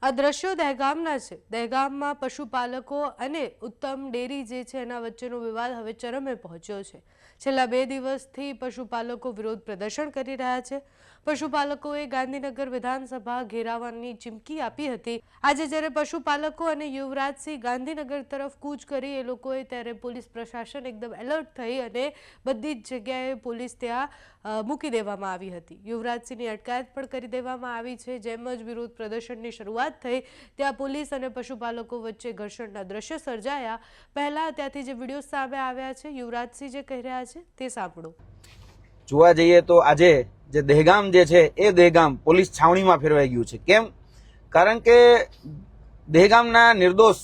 આ દ્રશ્યો દહેગામના છે। દહેગામમાં પશુપાલકો અને ઉત્તમ ડેરી જે છે એના વચ્ચેનો વિવાદ હવે ચરમે પહોંચ્યો છે। છેલ્લા 2 દિવસથી પશુપાલકો વિરોધ પ્રદર્શન કરી રહ્યા છે। પશુપાલકોએ ગાંધીનગર વિધાનસભા ઘેરાવાની ચીમકી આપી હતી। આજે જ્યારે પશુપાલકો અને યુવરાજસિંહ ગાંધીનગર તરફ કૂચ કરી એ લોકોએ ત્યારે પોલીસ પ્રશાસન એકદમ એલર્ટ થઈ અને બધી જ જગ્યાએ પોલીસ ત્યાં મૂકી દેવામાં આવી હતી। યુવરાજસિંહની અટકાયત પણ કરી દેવામાં આવી છે। જેમ જ વિરોધ પ્રદર્શનની શરૂઆત થઈ ત્યાં પોલીસ અને પશુપાલકો વચ્ચે ઘર્ષણના દ્રશ્ય સર્જાયા। પહેલા ત્યાંથી જે વિડીયો સામે આવ્યા છે યુવરાજસિંહ જે કહી રહ્યા છે તે સાંભળો। જોવા જઈએ તો આજે જે દહેગામ જે છે એ દહેગામ પોલીસ છાવણીમાં ફેરવાઈ ગયું છે। કેમ? કારણ કે દહેગામના નિર્દોષ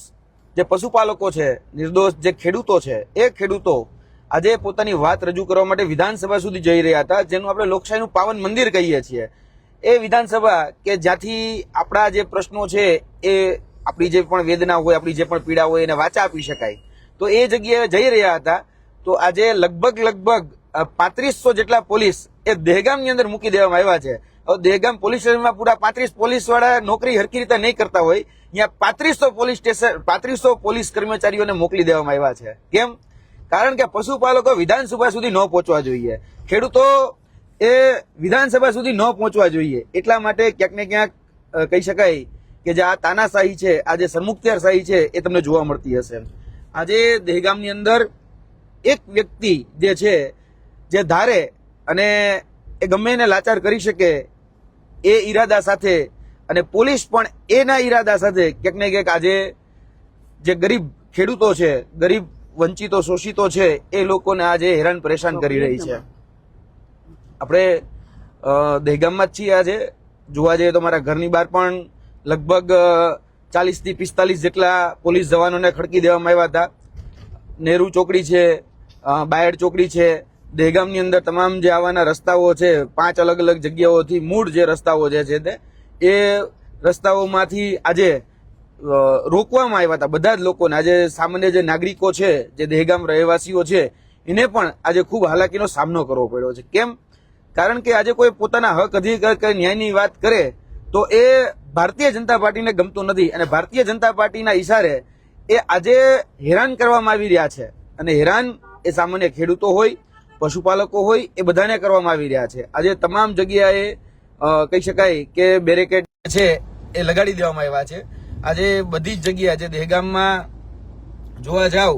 જે પશુપાલકો છે, નિર્દોષ જે ખેડૂતો છે, એ ખેડૂતો આજે પોતાની વાત રજૂ કરવા માટે વિધાનસભા સુધી જઈ રહ્યા હતા, જેનું આપણે લોકશાહીનું પાવન મંદિર કહીએ છીએ। એ વિધાનસભા કે જ્યાંથી આપણા જે પ્રશ્નો છે એ આપણી જે પણ વેદના હોય, આપણી જે પણ પીડા હોય એને વાચા આપી શકાય, તો એ જગ્યાએ જઈ રહ્યા હતા। તો આજે લગભગ 3500 જેટલા પોલીસ એ દહેગામની અંદર મૂકી દેવામાં આવ્યા છે। હવે દહેગામ પોલીસ સ્ટેશનમાં પૂરા 35 પોલીસ વાળા નોકરી હરખી રીતે નહીં કરતા હોય, અહીંયા 3500 પોલીસ કર્મચારીઓને મોકલી દેવામાં આવ્યા છે। કેમ? કારણ કે પશુપાલકો વિધાનસભા સુધી ન પહોંચવા જોઈએ, ખેડૂતો એ વિધાનસભા સુધી ન પહોંચવા જોઈએ। એટલા માટે ક્યાંક ને ક્યાંક કહી શકાય કે જે આ તાનાશાહી છે, આ જે સરમુખત્યારશાહી છે એ તમને જોવા મળતી હશે। આજે દહેગામની અંદર એક વ્યક્તિ જે છે જે ધારે અને એ ગમે એને લાચાર કરી શકે એ ઈરાદા સાથે અને પોલીસ પણ એના ઈરાદા સાથે ક્યાંક ને ક્યાંક આજે જે ગરીબ ખેડૂતો છે, ગરીબ વંચિતો શોષિતો છે એ લોકોને આજે હેરાન પરેશાન કરી રહી છે। આપણે દહેગામમાં જ છીએ। આજે જોવા જઈએ તો મારા ઘરની બહાર પણ લગભગ 40 થી 45 જેટલા પોલીસ જવાનોને ખડકી દેવામાં આવ્યા હતા। નહેરુ ચોકડી છે, બાયડ ચોકડી છે, દહેગામની અંદર તમામ જે આવવાના રસ્તાઓ છે, 5 અલગ અલગ જગ્યાઓથી મૂળ જે રસ્તાઓ જે છે એ રસ્તાઓમાંથી આજે રોકવામાં આવ્યા હતા બધા જ લોકોને। આજે સામાન્ય જે નાગરિકો છે, જે દહેગામ રહેવાસીઓ છે, એને પણ આજે ખૂબ હાલાકીનો સામનો કરવો પડ્યો છે। કેમ? કારણ કે આજે કોઈ પોતાના હક અધિકાર કે ન્યાયની વાત કરે તો એ ભારતીય જનતા પાર્ટીને ગમતું નથી અને ભારતીય જનતા પાર્ટીના ઈશારે એ આજે હેરાન કરવામાં આવી રહ્યા છે। અને હેરાન એ સામાન્ય ખેડૂતો હોય, પશુપાલકો હોય, એ બધાને કરવામાં આવી રહ્યા છે। આજે તમામ જગ્યાએ કહી શકાય કે બેરિકેડ છે એ લગાડી દેવામાં આવ્યા છે। આજે બધી જ જગ્યાએ આજે દહેગામમાં જોવા જાવ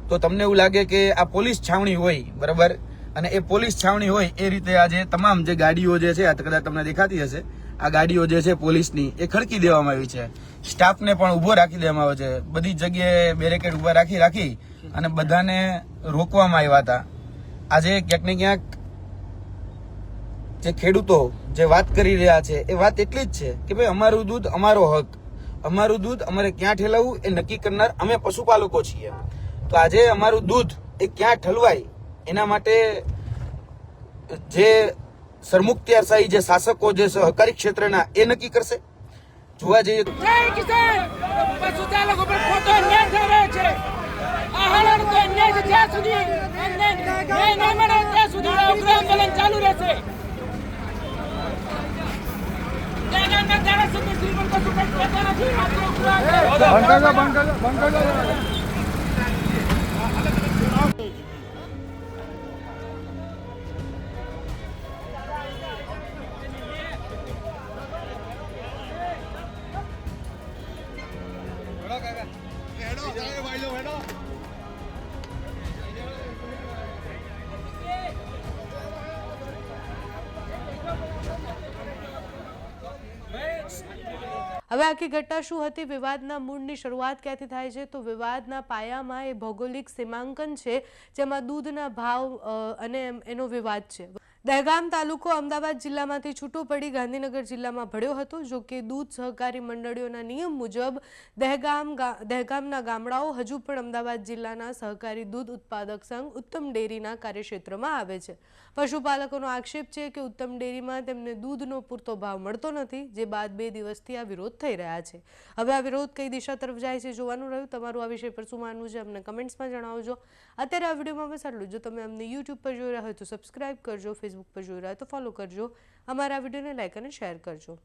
તો તમને એવું લાગે કે આ પોલીસ છાવણી હોય, બરાબર, અને એ પોલીસ છાવણી હોય એ રીતે આજે તમામ જે ગાડીઓ જે છે, આ કદાચ તમને દેખાતી હશે, આ ગાડીઓ જે છે પોલીસની એ ખડકી દેવામાં આવી છે। સ્ટાફને પણ ઉભો રાખી દેવામાં આવ્યો છે। બધી જગ્યાએ બેરિકેડ ઉભા રાખી અને બધાને રોકવામાં આવ્યા હતા। આજે ક્યાંક ને ક્યાંક જે ખેડૂતો જે વાત કરી રહ્યા છે એ વાત એટલી જ છે કે ભાઈ અમારું દૂધ અમારો હક, અમારું દૂધ અમારે ક્યાં ઠેલાવવું એ નક્કી કરનાર અમે પશુપાલકો છીએ। તો આજે અમારું દૂધ એ ક્યાં ઠલવાય એના માટે જે સરમુખત્યારશાહી જે શાસકો જે સહકારી ક્ષેત્રના એ નક્કી કરશે। જોવા જઈએ તો ચાલુ રહેશે। હવે આખી ઘટના શું હતી, વિવાદના મૂળની શરૂઆત ક્યાંથી થાય છે તો વિવાદના પાયામાં એ ભૌગોલિક સીમાંકન છે જેમાં દૂધના ભાવ અને એનો વિવાદ છે। દહેગામ તાલુકો અમદાવાદ જિલ્લામાંથી છૂટો પડી ગાંધીનગર જિલ્લામાં ભળ્યો હતો। જો કે દૂધ સહકારી મંડળીઓના નિયમ મુજબ દહેગામના ગામડાઓ હજુ પણ અમદાવાદ જિલ્લાના સહકારી દૂધ ઉત્પાદક સંઘ ઉત્તમ ડેરીના કાર્યક્ષેત્રમાં આવે છે। પશુપાલકોનો આક્ષેપ છે કે ઉત્તમ ડેરીમાં તેમને દૂધનો પૂરતો ભાવ મળતો નથી, જે બાદ 2 દિવસથી આ વિરોધ થઈ રહ્યા છે। હવે આ વિરોધ કઈ દિશા તરફ જાય છે જોવાનું રહ્યું। તમારું આ વિષય પર શું માનવું છે અમને કમેન્ટ્સમાં જણાવજો। અત્યારે આ વિડીયોમાં બસ આટલું। જો તમે અમને યુટ્યુબ પર જોઈ રહ્યા હોય તો સબસ્ક્રાઇબ કરજો, ફેસબુક પર જોઈ રહ્યા હોય તો ફોલો કરજો, અમારા વિડીયોને લાઇક અને શેર કરજો।